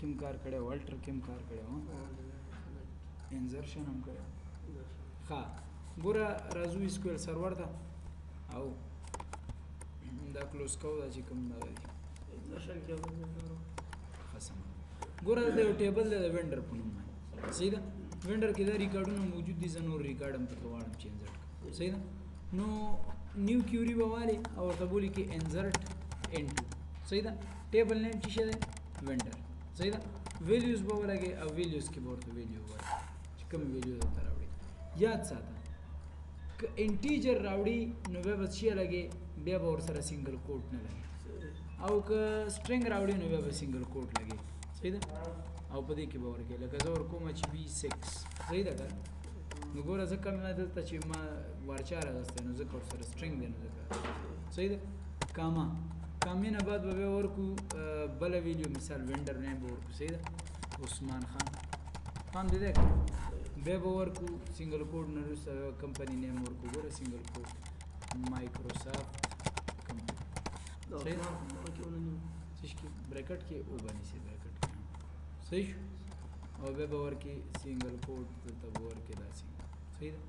کوم کار کړی والټر کوم کار کړی و انزرشن هم کړی ښه ګوره راځو SQL سرور ته او دا کلوز کوو دا چې کوم دغه دی قسم ګوره دا یو ټیبل دی د وینډر په نوم باندې صحیح ده وینډر کې دا ریکارډونه موجود دي زه نور ریکارډ هم پکې غواړم چې انزرټ کړم صحیح ده نو نیو کیوري به والي او ورته بولي کې انزرټ انټو صحیح ده ټیبل نیم چې شه دی وینډر صحیح ده ویلیوز به ولګي او ویلیوز کې به ورته ویلیو وایي چې کوم ویلیو درته راوړي یاد ساته که انټیجر راوړي نو بیا به څه لګي بیا به ورسره سنګل کوټ نه لګي او که سټرنګ راوړي نو بیا به سنګل کوټ لګي صحیح ده او په دې کې به ورکړي لکه زه ورکوم چې B6 صحیح ده که نو ګوره زه کم نه دلته چې ما وارچار راغستی نو ځکه ورسره سټرنګ دی نو ځکه صحیح ده کامې نه بعد به بیا ورکو بله ویلیو مثال وینډر نیم به ورکو صحیح ده عثمان خان دې دی که بیا به ورکو سنګل کوډ نه وروسته کمپنی نیم ورکو ګوره سنګل کوډ مایکروسافټ کمپنی صحیح ده بریکټ کې او بنیسي بریکټ کې صحیح شو او بیا به ورکې سنګل کوډ دلته به ورکې داسې صحیح ده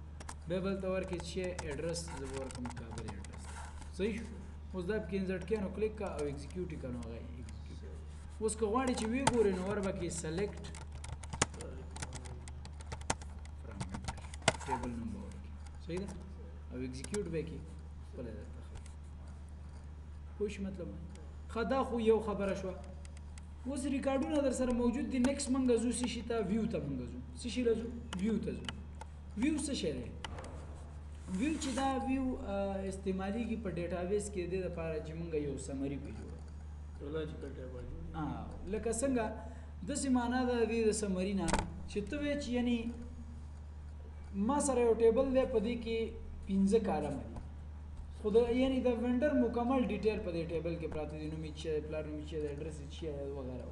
بیا به دلته ورکې چې ایډرس زه به ورکړم کابل ایډرس صحیح شو اوس دا پکې انزرټ کړه نو کلیک کا او ایگزیکیوټ یې کړه نو هغه ایگزیکیوټ اوس که غواړې چې ویې ګورې نو ور به کې سلیکټ فرام ټیبل نمبر ورکې صحیح ده او ایگزیکیوټ به کې خپله درته ښایي پوه شو مطلب ښه دا خو یو خبره شوه اوس ریکارډونه در سره موجود دي نیکسټ موږ ځو څه شي ته ویو ته موږ ځو څه شي له ځو ویو ته ځو ویو څه شی دی ویو چې دا ویو استعمالیږي په ډیټابیس کې د دې لپاره چې موږ یو سمري پې جوړو لکه څنګه داسې معنا ده د دې د سمري نه چې ته وایې چې یعنې ما سره یو ټیبل دی په دې کې 15 کالمه دي خو د یعنی د وینډر مکمل ډیټیل په دې ټیبل کې پراته دي نوم یې چې پلار نوم یې چې ایډرس یې چې وغیرہ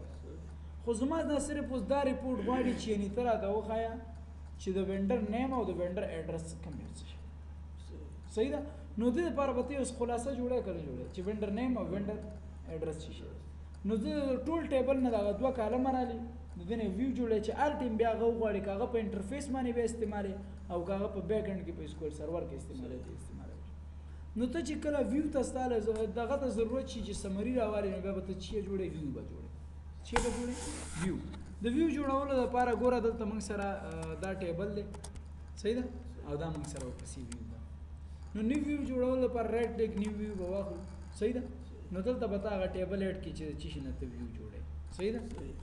خو زما دا صرف اوس دا ریپورټ غواړي چې یعنی ته راته وښایه چې د وینډر نیم او د وینډر ایډرس کوم یو څه صحیح ده نو دې لپاره به ته اوس خلاصه جوړه کړې جوړه چې وینډر نیم او وینډر ایډرس څه شي نو د ټول ټیبل نه دا دوه کالم رالي د دې نه ویو جوړه چې ال ټیم بیا غو غواړي کاغه په انټرفیس باندې به استعمالي او کاغه په بیک اند کې په SQL سرور کې استعمالي نو ته چې کله ویو ته ستاله دغه ته ضرورت شي چې سمري راوالي نو بیا به ته چې جوړې ویو به جوړې چې به جوړې ویو د ویو جوړولو لپاره ګوره دلته موږ سره دا ټیبل دی صحیح ده او دا موږ سره ورپسې ویو ده نو نیو ویو جوړولو لپاره رایټ کلیک نیو ویو به واخلو صحیح ده نو دلته به ته هغه ټیبل ایډ کړي چې چې شي نه ته ویو جوړې صحیح ده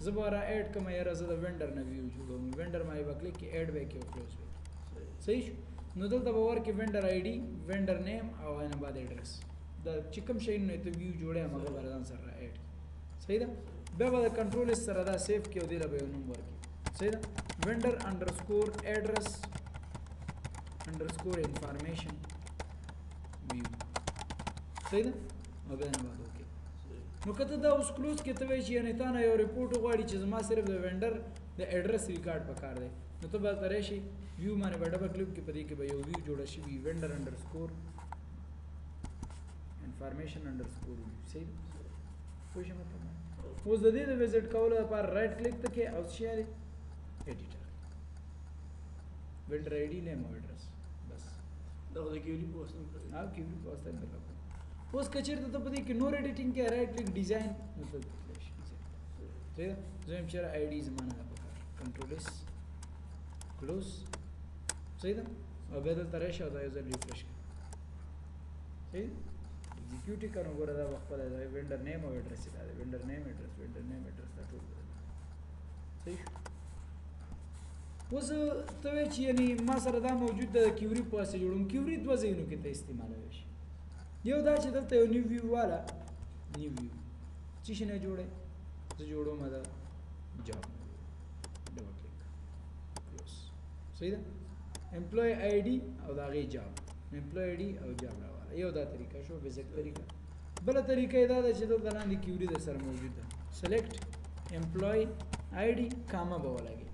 زه به را ایډ کوم یاره زه د وینډر نه ویو جوړوم وینډر ما یې به کلیک کې ایډ به کې او کلوز به صحیح شو نو دلته به ورکې وینډر آی ډي وینډر نیم او نه بعد ایډرس د چې کوم شی نه ته ویو جوړې هغه به ځان سره ایډ صحیح ده بیا به د کنټرول سره دا سیف کې او دې له به یو نوم ورکې صحیح ده وینډر انډرسکور ایډرس انډرسکور انفارمیشن ویو صحیح ده او بیا نه بعد اوکې نو کته دا اوس کلوز کې ته وایي چې یعنې تا نه یو ریپورټ وغواړي چې زما صرف د وینډر د ایډرس ریکارډ پکار دی نو ته به ترې شي ویو باندې به ډبل کلیک کې په دې کې به یو ویو جوړه شي وینډر انډرسکور انفارمیشن انډرسکور ویو صحیح پوه شئ مطلب اوس د دې د وزټ کولو لپاره رائټ کلیک ته کې او څه دی ایډیټر وینډر آی ډي نیم او ایډرس بس دا د کیوري پوسټ هم کړی کیوري پوسټ هم کړی اوس کچېرته ته په دې کې نور ایډیټینګ کې رائټ کلیک ډیزاین مطلب صحیح زه هم چېرې آی ډي زمانه ده پکار کنټرول اس کلوز صحیح ده او بیا دلته راشي او دا یو ځل ریفرش کړه صحیح ایگزیکیوټ یې کړه ګوره دا به خپله د وینډر نیم او ایډرس یې دا دی وینډر نیم ایډرس وینډر نیم ایډرس دا ټول صحیح شو اوس ته وایې چې یعنې ما سره دا موجود ده کیوري په واسطه جوړوم کیوري دوه ځایونو کې ته استعمالولی شي یو دا چې دلته یو نیو ویو والا نیو ویو څه شي نه جوړی زه جوړوم دا جاب ډبل کلیک کلوز صحیح ده امپلوی آی ډي او د هغې جاب امپلوی آی ډي او جاب راواله یو دا طریقه شو بیزک طریقه بله طریقه یې دا ده چې دلته لاندې کیوري در سره موجود ده سلیکټ امپلوی آی ډي کامه به ولګې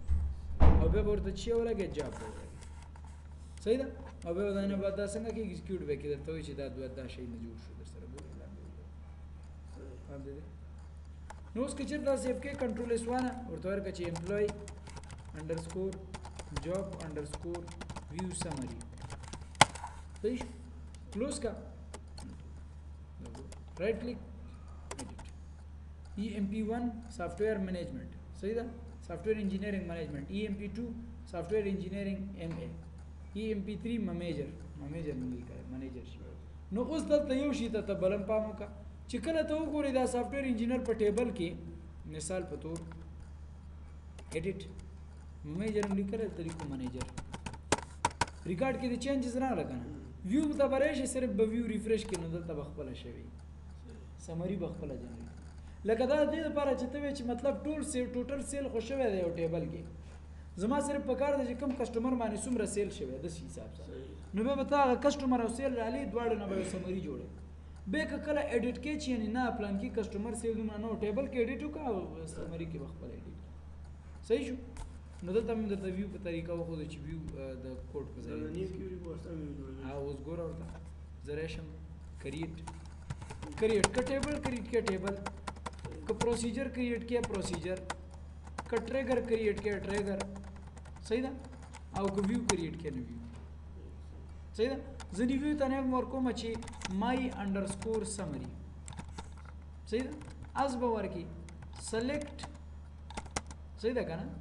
او بیا به ورته چې ولګې جاب به ولګې صحیح ده او بیا د نه بعد دا څنګه کې ایگزیکیوټ به کې درته وایي چې دا شی نه جوړ شو در سره ګورې لاندې فهم دی نو اوس که چېرته سیف کې کنټرول اس وانه ورته ورکړه چې امپلوي انډرسکور جاب انډرسکور ویو سمری صحیح شو کلوز کا رائٹ کلک ایڈٹ EMP1 سافټویر مینجمنٹ صحیح ده سافټویر انجینیرینګ مینجمنٹ EMP2 سافټویر انجینیرینګ MA EMP3 منیجر منیجر شي نو اوس دلته یو شي ته بلن پام وکړه چې کله ته وګورې دا سافټویر انجینر په ټیبل کې مثال په تور ایډیټ منیجر لیکل طریقو منیجر ریکارډ کې د چینجز نه لګنه ویو ته برای شي صرف به ویو ریفرش کې نو دلته بخپل شوی سمری بخپل جنریټ لکه دا د دې لپاره چې ته چې مطلب ټوټل سیل خو شوی دی یو ټیبل کې زما صرف په کار دی چې کم کسٹمر باندې څومره سیل شوی د حساب سره نو به تا کسٹمر او سیل را لې دواړو نه به سمری جوړه به کله ایډیټ کې چې نه پلان کې کسٹمر سیل نه ټیبل کې ایډیټ وکړه او سمری کې بخپل ایډیټ صحیح شو نو دلته موږ د ویو په طریقه وخو چې ویو د کوډ په ځای نه کیوري پوسټه ویو جوړوي اوس ګور ورته زریشم کریټ ک ټیبل کریټ کې ټیبل ک پروسیجر کریټ کې پروسیجر ک ټریګر کریټ کې ټریګر صحیح ده او ک ویو کریټ کې نو ویو صحیح ده ځنی ویو ته نه ورکوم چې مای انډرسکور سمری صحیح ده از به ورکی سلیکټ صحیح ده کنه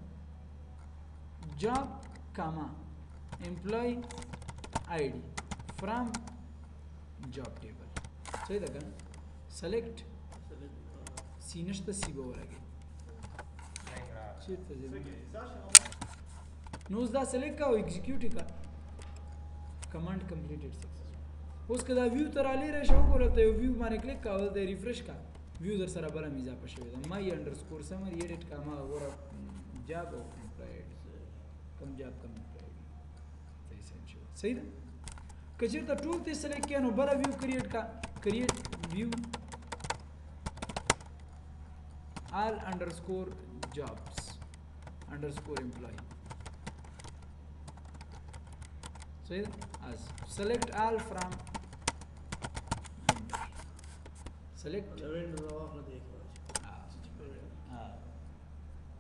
job comma employee id from job table صحیح ده کنه select سینشت سی به ورګي چیرته ځي نو دا select کا او execute کا command completed successful اوس کدا ویو تر علی را شو ورته ویو باندې کلیک کاول د ریفرش کا ویو در سره بل میزه پښوي دا my underscore summary edit کما ور job او employee کم جاب کم صحیح ده کچیر ته ټول ته سلیکټ کینو بل ویو کریټ کا کریټ ویو all underscore jobs underscore employee صحیح ده as select all from select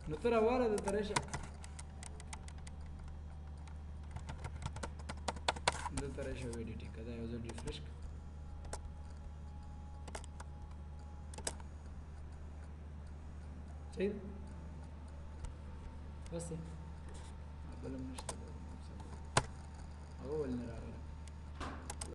نو تر اوله د ترشه دلته راشه ویډیټ کړه دا یو ځل ریفرش کړه صحیح بس بل هم نشته هغه ول نه راغلی